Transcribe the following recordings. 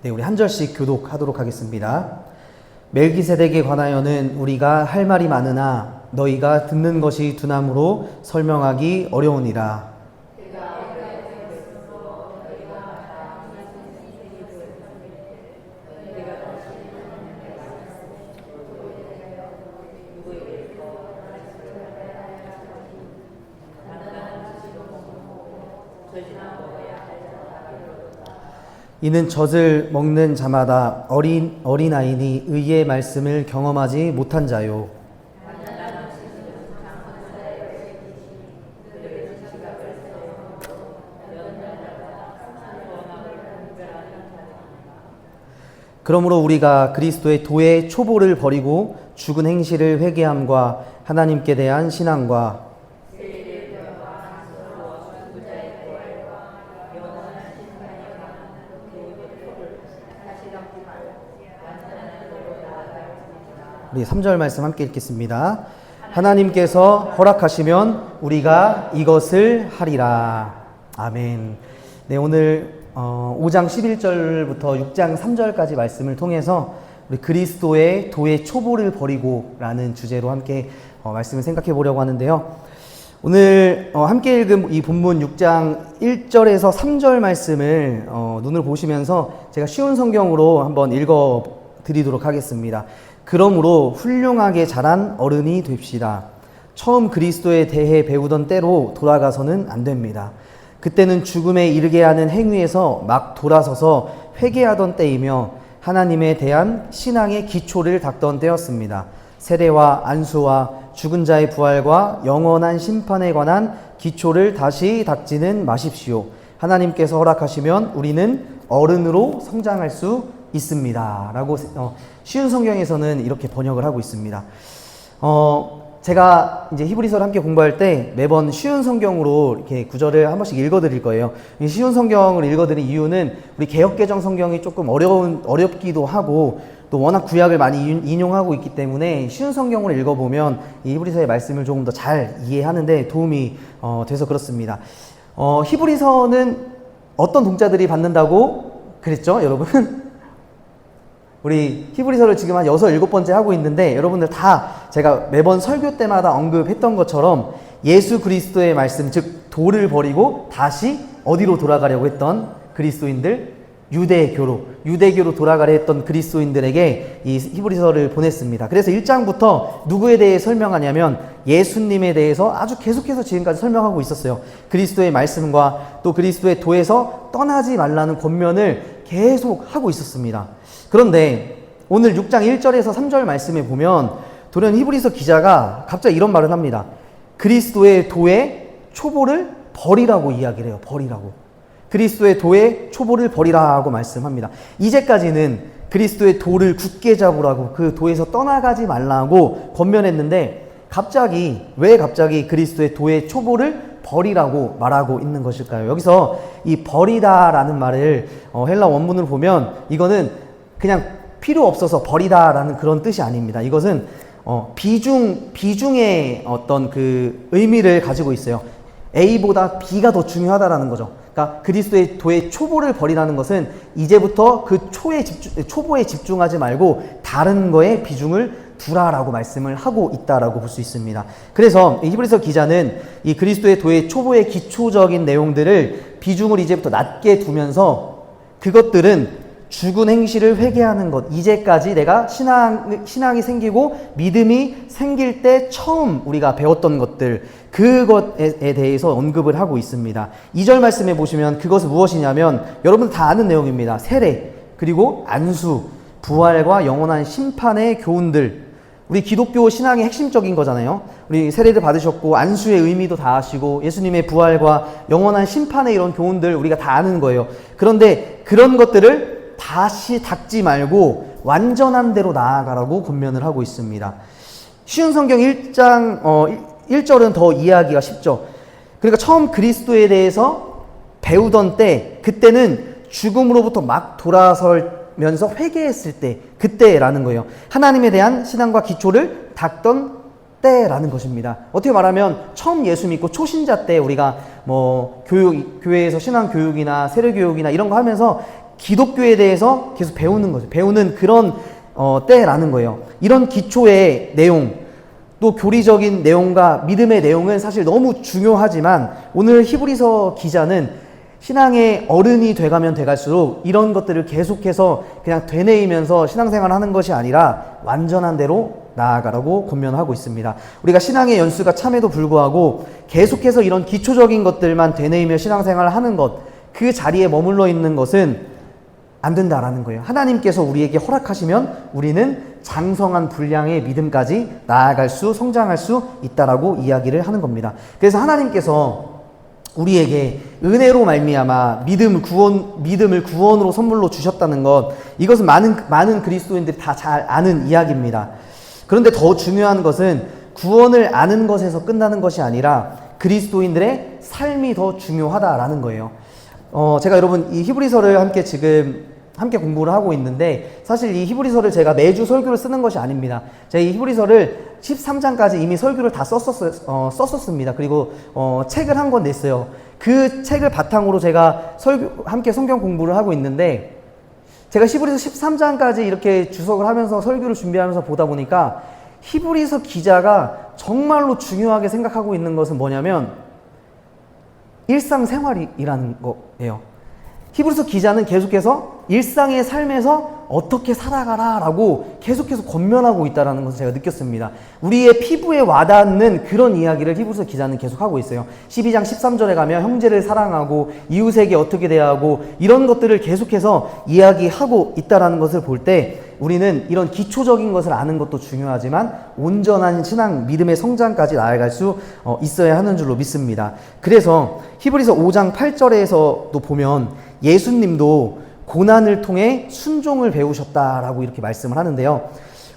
네, 우리 한 절씩 교독하도록 하겠습니다. 멜기세덱에 관하여는 우리가 할 말이 많으나 너희가 듣는 것이 두나무로 설명하기 어려우니라. 이는 젖을 먹는 자마다 어린아이니 의의 말씀을 경험하지 못한 자요. 그러므로 우리가 그리스도의 도의 초보를 버리고 죽은 행실을 회개함과 하나님께 대한 신앙과 우리 3절 말씀 함께 읽겠습니다. 하나님께서 허락하시면 우리가 이것을 하리라. 아멘. 네, 오늘 5장 11절부터 6장 3절까지 말씀을 통해서 우리 그리스도의 도의 초보를 버리고 라는 주제로 함께 말씀을 생각해 보려고 하는데요. 오늘 함께 읽은 이 본문 6장 1절에서 3절 말씀을 눈을 보시면서 제가 쉬운 성경으로 한번 읽어 드리도록 하겠습니다. 그러므로 훌륭하게 자란 어른이 됩시다. 처음 그리스도에 대해 배우던 때로 돌아가서는 안 됩니다. 그때는 죽음에 이르게 하는 행위에서 막 돌아서서 회개하던 때이며 하나님에 대한 신앙의 기초를 닦던 때였습니다. 세례와 안수와 죽은 자의 부활과 영원한 심판에 관한 기초를 다시 닦지는 마십시오. 하나님께서 허락하시면 우리는 어른으로 성장할 수 있습니다. 라고 쉬운 성경에서는 이렇게 번역을 하고 있습니다. 제가 이제 히브리서를 함께 공부할 때 매번 쉬운 성경으로 이렇게 구절을 한 번씩 읽어 드릴 거예요. 이 쉬운 성경을 읽어 드린 이유는 우리 개역개정 성경이 조금 어렵기도 하고 또 워낙 구약을 많이 인용하고 있기 때문에 쉬운 성경으로 읽어보면 이 히브리서의 말씀을 조금 더 잘 이해하는데 도움이 돼서 그렇습니다. 히브리서는 어떤 동자들이 받는다고 그랬죠, 여러분? 우리 히브리서를 지금 한 6, 7번째 하고 있는데 여러분들 다 제가 매번 설교 때마다 언급했던 것처럼 예수 그리스도의 말씀, 즉 도를 버리고 다시 어디로 돌아가려고 했던 그리스도인들, 유대교로 돌아가려 했던 그리스도인들에게 이 히브리서를 보냈습니다. 그래서 1장부터 누구에 대해 설명하냐면 예수님에 대해서 아주 계속해서 지금까지 설명하고 있었어요. 그리스도의 말씀과 또 그리스도의 도에서 떠나지 말라는 권면을 계속 하고 있었습니다. 그런데 오늘 6장 1절에서 3절 말씀에 보면 돌연 히브리서 기자가 갑자기 이런 말을 합니다. 그리스도의 도의 초보를 버리라고 이야기를 해요. 버리라고. 그리스도의 도의 초보를 버리라고 말씀합니다. 이제까지는 그리스도의 도를 굳게 잡으라고 그 도에서 떠나가지 말라고 권면했는데 왜 갑자기 그리스도의 도의 초보를 버리라고 말하고 있는 것일까요? 여기서 이 버리다라는 말을 헬라 원문을 보면 이거는 그냥 필요 없어서 버리다라는 그런 뜻이 아닙니다. 이것은 비중의 어떤 그 의미를 가지고 있어요. A보다 B가 더 중요하다라는 거죠. 그러니까 그리스도의 도의 초보를 버리라는 것은 이제부터 그 초보에 집중하지 말고 다른 거에 비중을 두라라고 말씀을 하고 있다라고 볼 수 있습니다. 그래서 히브리서 기자는 이 그리스도의 도의 초보의 기초적인 내용들을 비중을 이제부터 낮게 두면서 그것들은 죽은 행실을 회개하는 것, 이제까지 내가 신앙이 생기고 믿음이 생길 때 처음 우리가 배웠던 것들, 그것에 대해서 언급을 하고 있습니다. 2절 말씀에 보시면 그것은 무엇이냐면 여러분 다 아는 내용입니다. 세례, 그리고 안수, 부활과 영원한 심판의 교훈들, 우리 기독교 신앙의 핵심적인 거잖아요. 우리 세례를 받으셨고 안수의 의미도 다 아시고 예수님의 부활과 영원한 심판의 이런 교훈들 우리가 다 아는 거예요. 그런데 그런 것들을 다시 닦지 말고 완전한 대로 나아가라고 권면을 하고 있습니다. 쉬운 성경 1장 1절은 더 이해하기가 쉽죠. 그러니까 처음 그리스도에 대해서 배우던 때, 그때는 죽음으로부터 막 돌아서면서 회개했을 때, 그때라는 거예요. 하나님에 대한 신앙과 기초를 닦던 때라는 것입니다. 어떻게 말하면 처음 예수 믿고 초신자 때 우리가 교회에서 신앙 교육이나 세례 교육이나 이런 거 하면서 기독교에 대해서 계속 배우는 거죠. 배우는 그런 때라는 거예요. 이런 기초의 내용, 또 교리적인 내용과 믿음의 내용은 사실 너무 중요하지만 오늘 히브리서 기자는 신앙의 어른이 돼가면 돼갈수록 이런 것들을 계속해서 그냥 되뇌이면서 신앙생활을 하는 것이 아니라 완전한 대로 나아가라고 권면하고 있습니다. 우리가 신앙의 연수가 참에도 불구하고 계속해서 이런 기초적인 것들만 되뇌이며 신앙생활을 하는 것, 그 자리에 머물러 있는 것은 안 된다라는 거예요. 하나님께서 우리에게 허락하시면 우리는 장성한 분량의 믿음까지 나아갈 수, 성장할 수 있다라고 이야기를 하는 겁니다. 그래서 하나님께서 우리에게 은혜로 말미암아 믿음을 구원으로 선물로 주셨다는 것, 이것은 많은 그리스도인들이 다 잘 아는 이야기입니다. 그런데 더 중요한 것은 구원을 아는 것에서 끝나는 것이 아니라 그리스도인들의 삶이 더 중요하다라는 거예요. 제가 여러분 이 히브리서를 함께 공부를 하고 있는데, 사실 이 히브리서를 제가 매주 설교를 쓰는 것이 아닙니다. 제가 이 히브리서를 13장까지 이미 설교를 다 썼었습니다. 그리고 책을 한 권 냈어요. 그 책을 바탕으로 제가 함께 성경 공부를 하고 있는데, 제가 히브리서 13장까지 이렇게 주석을 하면서 설교를 준비하면서 보다 보니까 히브리서 기자가 정말로 중요하게 생각하고 있는 것은 뭐냐면 일상생활이라는 거예요. 히브리서 기자는 계속해서 일상의 삶에서 어떻게 살아가라라고 계속해서 권면하고 있다는 것을 제가 느꼈습니다. 우리의 피부에 와닿는 그런 이야기를 히브리서 기자는 계속하고 있어요. 12장 13절에 가면 형제를 사랑하고 이웃에게 어떻게 대하고 이런 것들을 계속해서 이야기하고 있다는 것을 볼 때 우리는 이런 기초적인 것을 아는 것도 중요하지만 온전한 신앙, 믿음의 성장까지 나아갈 수 있어야 하는 줄로 믿습니다. 그래서 히브리서 5장 8절에서도 보면 예수님도 고난을 통해 순종을 배우셨다라고 이렇게 말씀을 하는데요.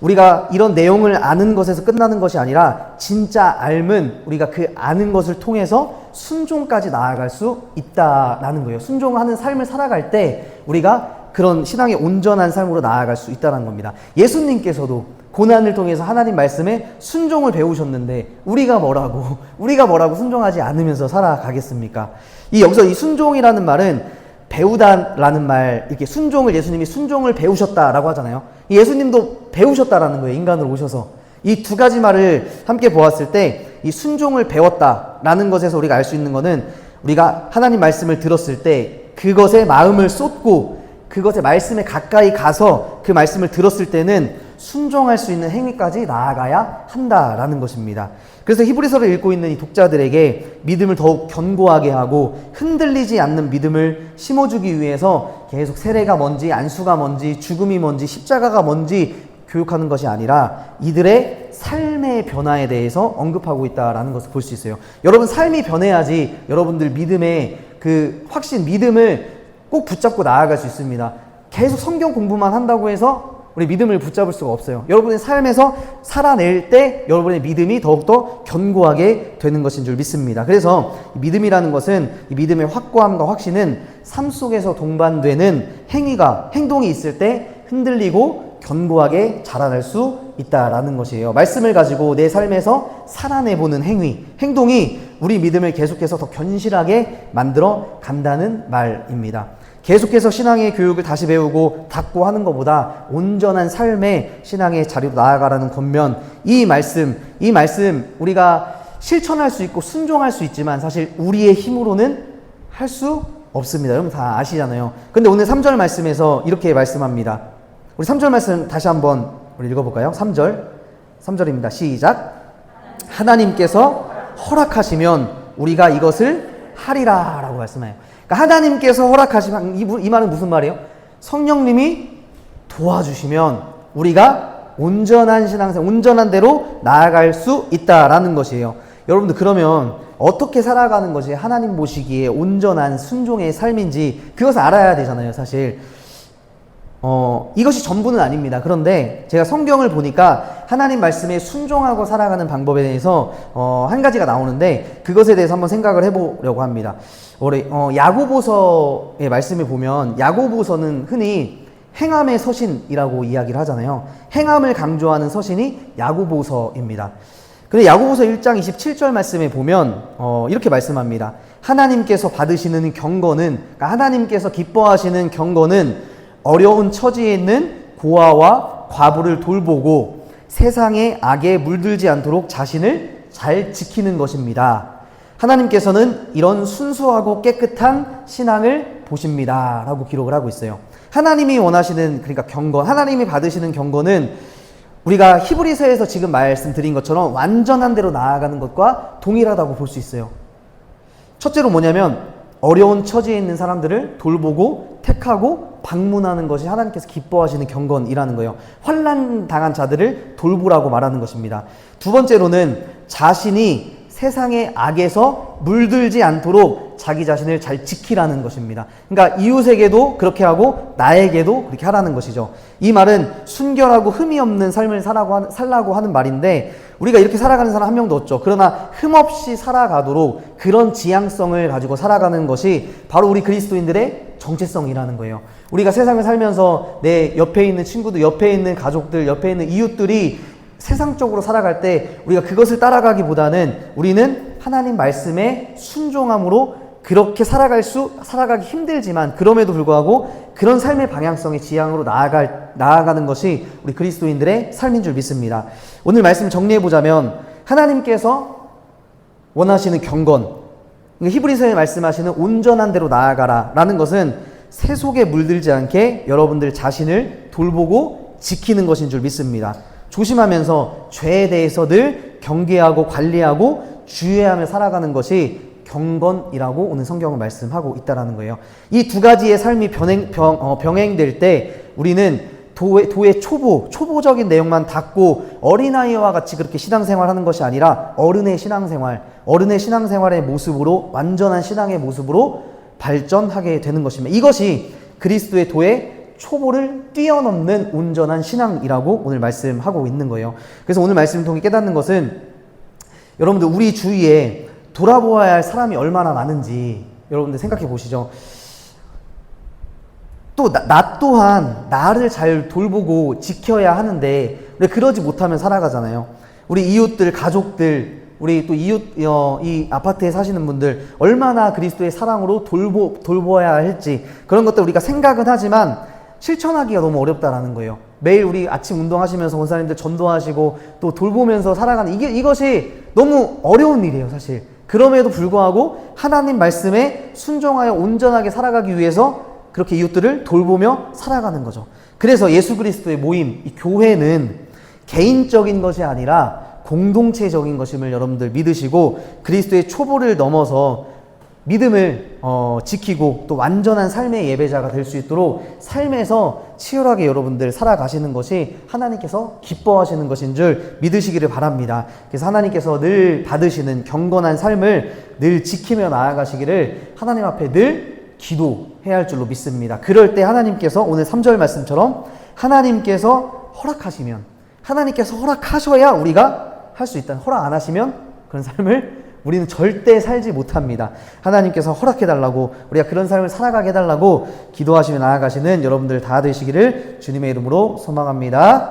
우리가 이런 내용을 아는 것에서 끝나는 것이 아니라 진짜 삶은 우리가 그 아는 것을 통해서 순종까지 나아갈 수 있다라는 거예요. 순종하는 삶을 살아갈 때 우리가 그런 신앙의 온전한 삶으로 나아갈 수 있다는 겁니다. 예수님께서도 고난을 통해서 하나님 말씀에 순종을 배우셨는데 우리가 뭐라고 순종하지 않으면서 살아가겠습니까? 여기서 이 순종이라는 말은 배우다라는 말, 이렇게 예수님이 순종을 배우셨다라고 하잖아요. 예수님도 배우셨다라는 거예요. 인간으로 오셔서. 이 두 가지 말을 함께 보았을 때 이 순종을 배웠다라는 것에서 우리가 알 수 있는 거는 우리가 하나님 말씀을 들었을 때 그것에 마음을 쏟고 그것의 말씀에 가까이 가서 그 말씀을 들었을 때는 순종할 수 있는 행위까지 나아가야 한다라는 것입니다. 그래서 히브리서를 읽고 있는 이 독자들에게 믿음을 더욱 견고하게 하고 흔들리지 않는 믿음을 심어주기 위해서 계속 세례가 뭔지, 안수가 뭔지, 죽음이 뭔지, 십자가가 뭔지 교육하는 것이 아니라 이들의 삶의 변화에 대해서 언급하고 있다라는 것을 볼 수 있어요. 여러분 삶이 변해야지 여러분들 믿음의 그 확신, 믿음을 꼭 붙잡고 나아갈 수 있습니다. 계속 성경 공부만 한다고 해서 우리 믿음을 붙잡을 수가 없어요. 여러분의 삶에서 살아낼 때 여러분의 믿음이 더욱더 견고하게 되는 것인 줄 믿습니다. 그래서 믿음이라는 것은 이 믿음의 확고함과 확신은 삶 속에서 동반되는 행동이 있을 때 흔들리고 견고하게 자라날 수 있다라는 것이에요. 말씀을 가지고 내 삶에서 살아내보는 행동이 우리 믿음을 계속해서 더 견실하게 만들어 간다는 말입니다. 계속해서 신앙의 교육을 다시 배우고 닫고 하는 것보다 온전한 삶의 신앙의 자리로 나아가라는 권면, 이 말씀 우리가 실천할 수 있고 순종할 수 있지만 사실 우리의 힘으로는 할 수 없습니다. 여러분 다 아시잖아요. 근데 오늘 3절 말씀에서 이렇게 말씀합니다. 우리 3절 말씀 다시 한번 우리 읽어볼까요? 3절입니다. 시작. 하나님께서 허락하시면 우리가 이것을 하리라 라고 말씀해요. 그러니까 하나님께서 허락하시면, 이 말은 무슨 말이에요? 성령님이 도와주시면 우리가 온전한 신앙생활, 온전한 대로 나아갈 수 있다라는 것이에요. 여러분들 그러면 어떻게 살아가는 것이 하나님 보시기에 온전한 순종의 삶인지 그것을 알아야 되잖아요, 사실. 이것이 전부는 아닙니다. 그런데 제가 성경을 보니까 하나님 말씀에 순종하고 살아가는 방법에 대해서 한 가지가 나오는데 그것에 대해서 한번 생각을 해보려고 합니다. 야고보서의 말씀을 보면 야고보서는 흔히 행함의 서신이라고 이야기를 하잖아요. 행함을 강조하는 서신이 야고보서입니다. 근데 야고보서 1장 27절 말씀에 보면 이렇게 말씀합니다. 하나님께서 받으시는 경건은, 그러니까 하나님께서 기뻐하시는 경건은 어려운 처지에 있는 고아와 과부를 돌보고 세상의 악에 물들지 않도록 자신을 잘 지키는 것입니다. 하나님께서는 이런 순수하고 깨끗한 신앙을 보십니다. 라고 기록을 하고 있어요. 하나님이 원하시는, 그러니까 경건, 하나님이 받으시는 경건은 우리가 히브리서에서 지금 말씀드린 것처럼 완전한 대로 나아가는 것과 동일하다고 볼 수 있어요. 첫째로 뭐냐면 어려운 처지에 있는 사람들을 돌보고 택하고 방문하는 것이 하나님께서 기뻐하시는 경건이라는 거예요. 환난 당한 자들을 돌보라고 말하는 것입니다. 두 번째로는 자신이 세상의 악에서 물들지 않도록 자기 자신을 잘 지키라는 것입니다. 그러니까 이웃에게도 그렇게 하고 나에게도 그렇게 하라는 것이죠. 이 말은 순결하고 흠이 없는 삶을 살라고 하는 말인데 우리가 이렇게 살아가는 사람 한 명도 없죠. 그러나 흠없이 살아가도록 그런 지향성을 가지고 살아가는 것이 바로 우리 그리스도인들의 정체성이라는 거예요. 우리가 세상을 살면서 내 옆에 있는 친구들, 옆에 있는 가족들, 옆에 있는 이웃들이 세상적으로 살아갈 때 우리가 그것을 따라가기보다는 우리는 하나님 말씀에 순종함으로 그렇게 살아가기 힘들지만 그럼에도 불구하고 그런 삶의 방향성의 지향으로 나아가는 것이 우리 그리스도인들의 삶인 줄 믿습니다. 오늘 말씀을 정리해보자면 하나님께서 원하시는 경건, 히브리서에 말씀하시는 온전한 대로 나아가라 라는 것은 세속에 물들지 않게 여러분들 자신을 돌보고 지키는 것인 줄 믿습니다. 조심하면서 죄에 대해서 늘 경계하고 관리하고 주의하며 살아가는 것이 경건이라고 오늘 성경은 말씀하고 있다는 거예요. 이 두 가지의 삶이 병행될 때 우리는 도의 초보적인 내용만 닫고 어린아이와 같이 그렇게 신앙생활하는 것이 아니라 어른의 신앙생활의 모습으로, 완전한 신앙의 모습으로 발전하게 되는 것입니다. 이것이 그리스도의 도의 초보를 뛰어넘는 온전한 신앙이라고 오늘 말씀하고 있는 거예요. 그래서 오늘 말씀을 통해 깨닫는 것은 여러분들 우리 주위에 돌아보아야 할 사람이 얼마나 많은지 여러분들 생각해 보시죠. 또 나 또한 나를 잘 돌보고 지켜야 하는데 우리 그러지 못하면 살아가잖아요. 우리 이웃들, 가족들, 우리 또 이웃, 이 아파트에 사시는 분들 얼마나 그리스도의 사랑으로 돌보아야 할지 그런 것들 우리가 생각은 하지만 실천하기가 너무 어렵다라는 거예요. 매일 우리 아침 운동하시면서 원사님들 전도하시고 또 돌보면서 살아가는 이것이 너무 어려운 일이에요, 사실. 그럼에도 불구하고 하나님 말씀에 순종하여 온전하게 살아가기 위해서 그렇게 이웃들을 돌보며 살아가는 거죠. 그래서 예수 그리스도의 모임, 이 교회는 개인적인 것이 아니라 공동체적인 것임을 여러분들 믿으시고 그리스도의 초보를 넘어서 믿음을 지키고 또 완전한 삶의 예배자가 될 수 있도록 삶에서 치열하게 여러분들 살아가시는 것이 하나님께서 기뻐하시는 것인 줄 믿으시기를 바랍니다. 그래서 하나님께서 늘 받으시는 경건한 삶을 늘 지키며 나아가시기를 하나님 앞에 늘 기도해야 할 줄로 믿습니다. 그럴 때 하나님께서 오늘 3절 말씀처럼 하나님께서 허락하시면 하나님께서 허락하셔야 우리가 할 수 있다. 허락 안 하시면 그런 삶을 우리는 절대 살지 못합니다. 하나님께서 허락해달라고 우리가 그런 삶을 살아가게 해달라고 기도하시며 나아가시는 여러분들 다 되시기를 주님의 이름으로 소망합니다.